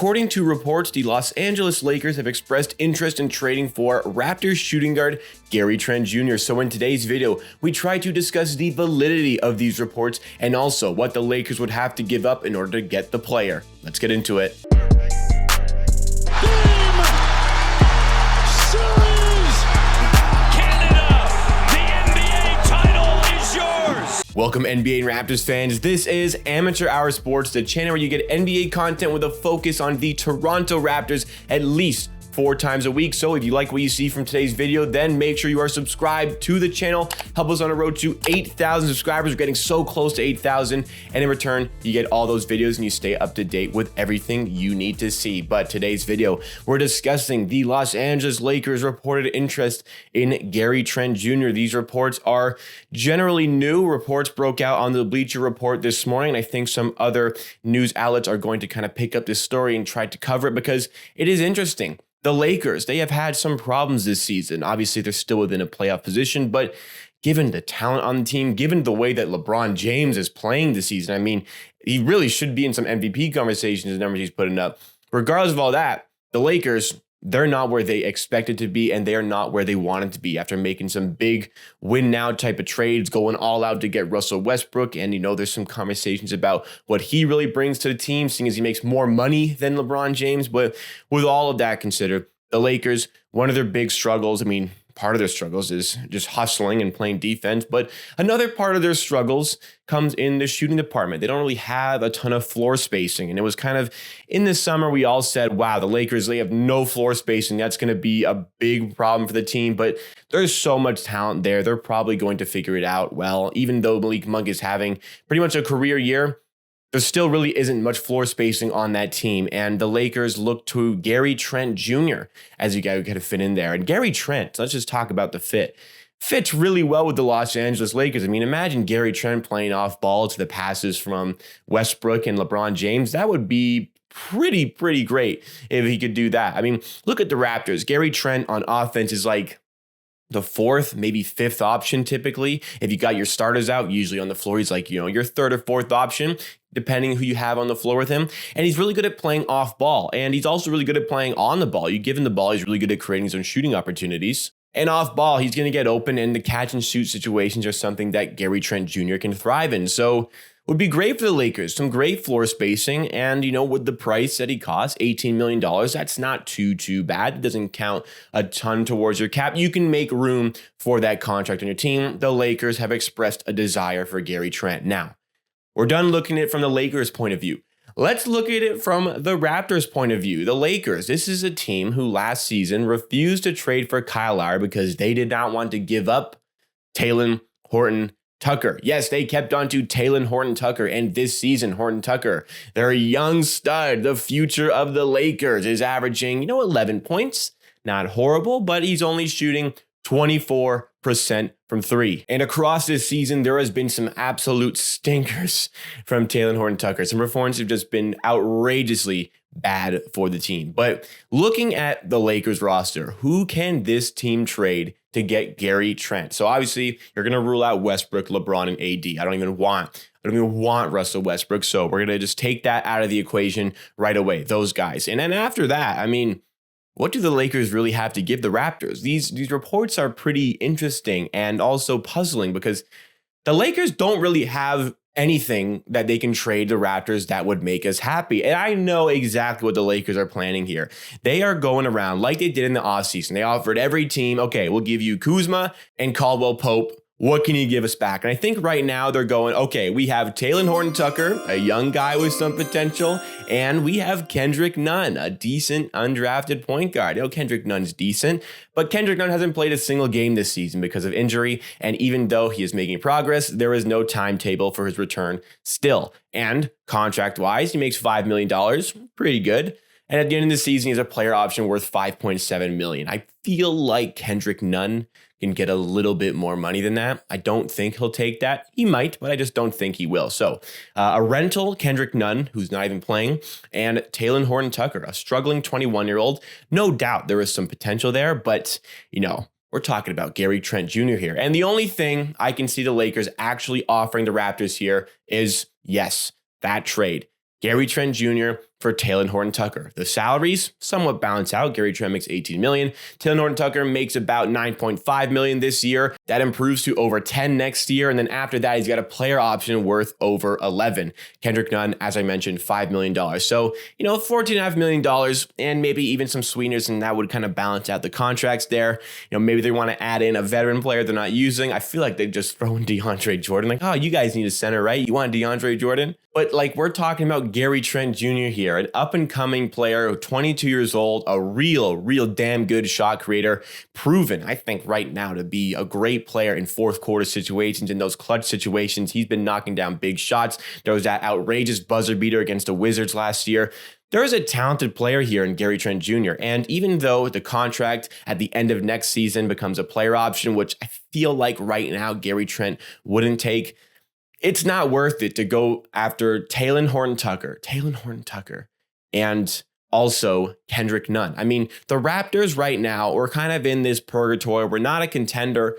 According to reports, the Los Angeles Lakers have expressed interest in trading for Raptors shooting guard Gary Trent Jr. So in today's video, we try to discuss the validity of these reports and also what the Lakers would have to give up in order to get the player. Let's get into it. Welcome NBA and Raptors fans. This is Amateur Hour Sports, the channel where you get NBA content with a focus on the Toronto Raptors at least 4 times a week. So if you like what you see from today's video, then make sure you are subscribed to the channel. Help us on a road to 8,000 subscribers. We're getting so close to 8,000. And in return, you get all those videos and you stay up to date with everything you need to see. But today's video, we're discussing the Los Angeles Lakers' reported interest in Gary Trent Jr. These reports are generally new. Reports broke out on the Bleacher Report this morning. I think some other news outlets are going to kind of pick up this story and try to cover it because it is interesting. The Lakers, they have had some problems this season. Obviously, they're still within a playoff position, but given the talent on the team, given the way that LeBron James is playing this season, I mean, he really should be in some MVP conversations, the numbers he's putting up. Regardless of all that, the Lakers, they're not where they expected to be, and they're not where they wanted to be after making some big win now type of trades, going all out to get Russell Westbrook. And, there's some conversations about what he really brings to the team, seeing as he makes more money than LeBron James. But with all of that considered, the Lakers, one of their big struggles, part of their struggles is just hustling and playing defense, but another part of their struggles comes in the shooting department. They don't really have a ton of floor spacing. And it was kind of in the summer, we all said, wow, the Lakers, they have no floor spacing. That's going to be a big problem for the team, but there's so much talent there. They're probably going to figure it out well. Even though Malik Monk is having pretty much a career year, there still really isn't much floor spacing on that team. And the Lakers look to Gary Trent Jr. as a guy who could fit in there. And Gary Trent, let's just talk about the fit. Fits really well with the Los Angeles Lakers. Imagine Gary Trent playing off ball to the passes from Westbrook and LeBron James. That would be pretty great if he could do that. Look at the Raptors. Gary Trent on offense is like the 4th, maybe 5th option typically. If you got your starters out, usually on the floor, he's like, your 3rd or 4th option, depending who you have on the floor with him. And he's really good at playing off ball. And he's also really good at playing on the ball. You give him the ball, he's really good at creating his own shooting opportunities. And off ball, he's going to get open, and the catch and shoot situations are something that Gary Trent Jr. can thrive in. So would be great for the Lakers. Some great floor spacing. And, with the price that he costs, $18 million, that's not too bad. It doesn't count a ton towards your cap. You can make room for that contract on your team. The Lakers have expressed a desire for Gary Trent. Now, we're done looking at it from the Lakers' point of view. Let's look at it from the Raptors' point of view. The Lakers, this is a team who last season refused to trade for Kyle Lowry because they did not want to give up Talen Horton-Tucker. Yes, they kept on to Talen Horton-Tucker, and this season, Horton-Tucker, their young stud, the future of the Lakers, is averaging, 11 points. Not horrible, but he's only shooting 24% from 3. And across this season, there has been some absolute stinkers from Talen Horton-Tucker. Some performances have just been outrageously bad for the team. But looking at the Lakers roster, who can this team trade to get Gary Trent? So obviously, you're going to rule out Westbrook, LeBron, and AD. I don't even want Russell Westbrook. So we're going to just take that out of the equation right away, those guys. And then after that, what do the Lakers really have to give the Raptors? These reports are pretty interesting and also puzzling because the Lakers don't really have anything that they can trade the Raptors that would make us happy. And I know exactly what the Lakers are planning here. They are going around like they did in the offseason. They offered every team, okay, we'll give you Kuzma and Caldwell Pope. What can you give us back? And I think right now they're going, okay, we have Talen Horton-Tucker, a young guy with some potential, and we have Kendrick Nunn, a decent undrafted point guard. Kendrick Nunn's decent, but Kendrick Nunn hasn't played a single game this season because of injury, and even though he is making progress, there is no timetable for his return still. And contract-wise, he makes $5 million, pretty good. And at the end of the season, he has a player option worth $5.7 million. I feel like Kendrick Nunn can get a little bit more money than that. I don't think he'll take that. He might, but I just don't think he will. So a rental, Kendrick Nunn, who's not even playing, and Talen Horton-Tucker, a struggling 21-year-old. No doubt there is some potential there, but, we're talking about Gary Trent Jr. here. And the only thing I can see the Lakers actually offering the Raptors here is, yes, that trade. Gary Trent Jr., for Talen Horton-Tucker. The salaries somewhat balance out. Gary Trent makes $18 million. Talen Horton-Tucker makes about $9.5 million this year. That improves to over $10 million next year. And then after that, he's got a player option worth over $11 million. Kendrick Nunn, as I mentioned, $5 million. So, $14.5 million and maybe even some sweeteners, and that would kind of balance out the contracts there. Maybe they want to add in a veteran player they're not using. I feel like they just throw in DeAndre Jordan. Like, oh, you guys need a center, right? You want DeAndre Jordan? But we're talking about Gary Trent Jr. here, an up-and-coming player, 22 years old, a real damn good shot creator, proven, I think, right now to be a great player in fourth quarter situations, in those clutch situations. He's been knocking down big shots. There was that outrageous buzzer beater against the Wizards last year. There is a talented player here in Gary Trent Jr. And even though the contract at the end of next season becomes a player option, which I feel like right now Gary Trent wouldn't take, it's not worth it to go after Talen Horton-Tucker, and also Kendrick Nunn. I mean, the Raptors right now, we're kind of in this purgatory. We're not a contender.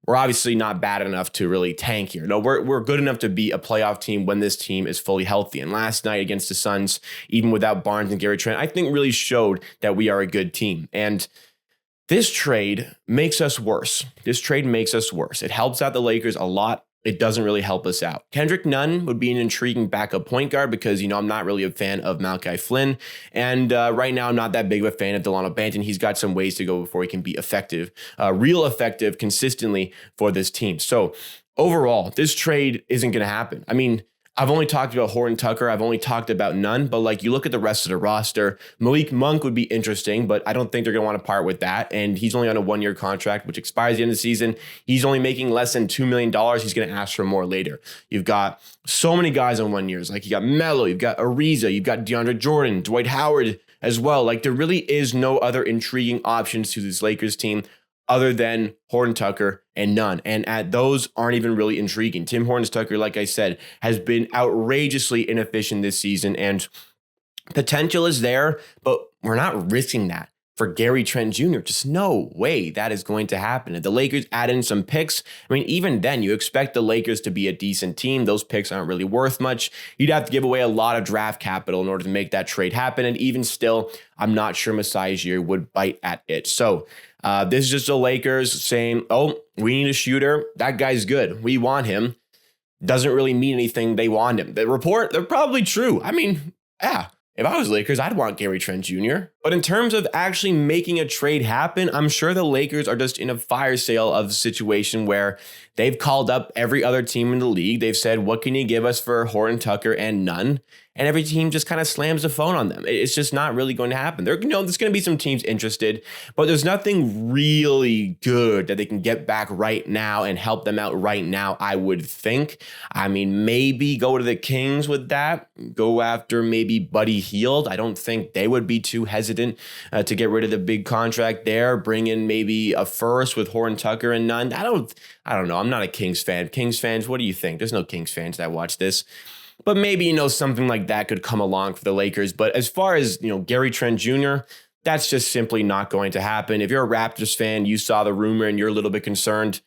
We're obviously not bad enough to really tank here. No, we're good enough to be a playoff team when this team is fully healthy. And last night against the Suns, even without Barnes and Gary Trent, I think really showed that we are a good team. And this trade makes us worse. It helps out the Lakers a lot. It doesn't really help us out. Kendrick Nunn would be an intriguing backup point guard because, I'm not really a fan of Malachi Flynn. And right now, I'm not that big of a fan of Delano Banton. He's got some ways to go before he can be effective, real effective consistently for this team. So overall, this trade isn't going to happen. I mean, I've only talked about Horton-Tucker. I've only talked about Nunn, but you look at the rest of the roster, Malik Monk would be interesting, but I don't think they're going to want to part with that. And he's only on a 1-year contract, which expires at the end of the season. He's only making less than $2 million. He's going to ask for more later. You've got so many guys on 1 years. You got Melo, you've got Ariza, you've got DeAndre Jordan, Dwight Howard as well. There really is no other intriguing options to this Lakers team other than Horton-Tucker and Nunn. And those aren't even really intriguing. Tim Horton-Tucker, like I said, has been outrageously inefficient this season, and potential is there, but we're not risking that for Gary Trent Jr. Just no way that is going to happen. If the Lakers add in some picks, even then you expect the Lakers to be a decent team. Those picks aren't really worth much. You'd have to give away a lot of draft capital in order to make that trade happen. And even still, I'm not sure Masai Ujiri would bite at it. So this is just the Lakers saying, oh, we need a shooter. That guy's good. We want him. Doesn't really mean anything. They want him. The report, they're probably true. If I was Lakers, I'd want Gary Trent Jr. But in terms of actually making a trade happen, I'm sure the Lakers are just in a fire sale of a situation where they've called up every other team in the league. They've said, what can you give us for Horton-Tucker and Nunn? And every team just kind of slams the phone on them. It's just not really going to happen. There's going to be some teams interested, but there's nothing really good that they can get back right now and help them out right now, I would think. Maybe go to the Kings with that. Go after maybe Buddy Hield. I don't think they would be too hesitant to get rid of the big contract there. Bring in maybe a first with Horton-Tucker and Nunn. I don't know. I'm not a Kings fan. Kings fans, what do you think? There's no Kings fans that watch this. But maybe, something like that could come along for the Lakers. But as far as, Gary Trent Jr., that's just simply not going to happen. If you're a Raptors fan, you saw the rumor and you're a little bit concerned,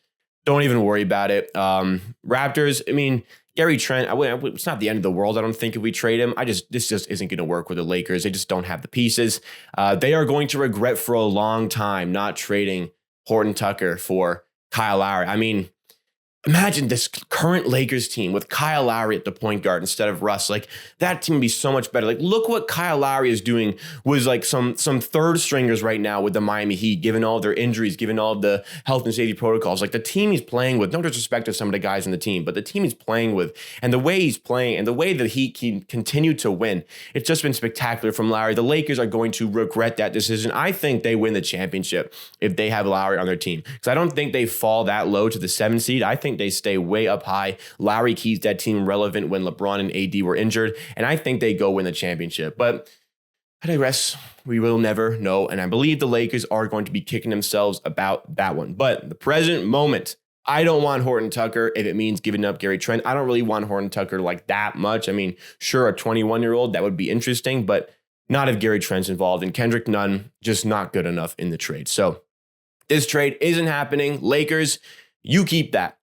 don't even worry about it. Raptors, Gary Trent, it's not the end of the world. I don't think if we trade him, this just isn't going to work with the Lakers. They just don't have the pieces. They are going to regret for a long time not trading Horton-Tucker for Kyle Lowry. Imagine this current Lakers team with Kyle Lowry at the point guard instead of Russ. That team would be so much better. Look what Kyle Lowry is doing with some third stringers right now with the Miami Heat, given all their injuries, given all the health and safety protocols. The team he's playing with, no disrespect to some of the guys in the team, but the team he's playing with and the way he's playing and the way the Heat can continue to win, it's just been spectacular from Lowry. The Lakers are going to regret that decision. I think they win the championship if they have Lowry on their team, because I don't think they fall that low to the 7th seed. I think they stay way up high. Lowry keeps that team relevant when LeBron and AD were injured, and I think they go win the championship. But I digress. We will never know, and I believe the Lakers are going to be kicking themselves about that one. But the present moment, I don't want Horton-Tucker if it means giving up Gary Trent. I don't really want Horton-Tucker that much. Sure, a 21-year-old, that would be interesting, but not if Gary Trent's involved. And Kendrick Nunn, just not good enough in the trade. So this trade isn't happening. Lakers, you keep that.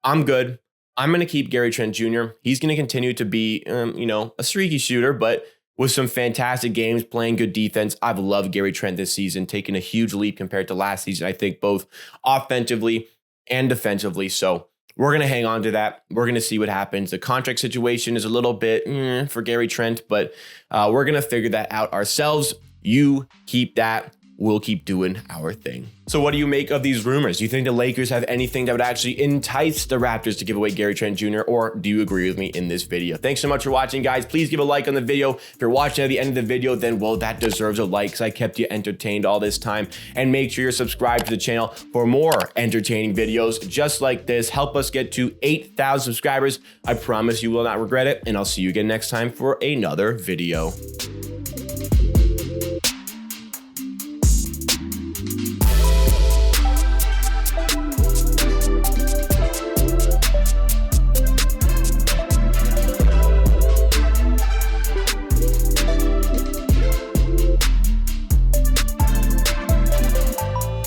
I'm good. I'm going to keep Gary Trent Jr. He's going to continue to be, a streaky shooter, but with some fantastic games, playing good defense. I've loved Gary Trent this season, taking a huge leap compared to last season, I think, both offensively and defensively. So we're going to hang on to that. We're going to see what happens. The contract situation is a little bit for Gary Trent, but we're going to figure that out ourselves. You keep that. We'll keep doing our thing. So what do you make of these rumors? Do you think the Lakers have anything that would actually entice the Raptors to give away Gary Trent Jr., or do you agree with me in this video? Thanks so much for watching, guys. Please give a like on the video. If you're watching at the end of the video, then, well, that deserves a like because I kept you entertained all this time. And make sure you're subscribed to the channel for more entertaining videos just like this. Help us get to 8,000 subscribers. I promise you will not regret it, and I'll see you again next time for another video.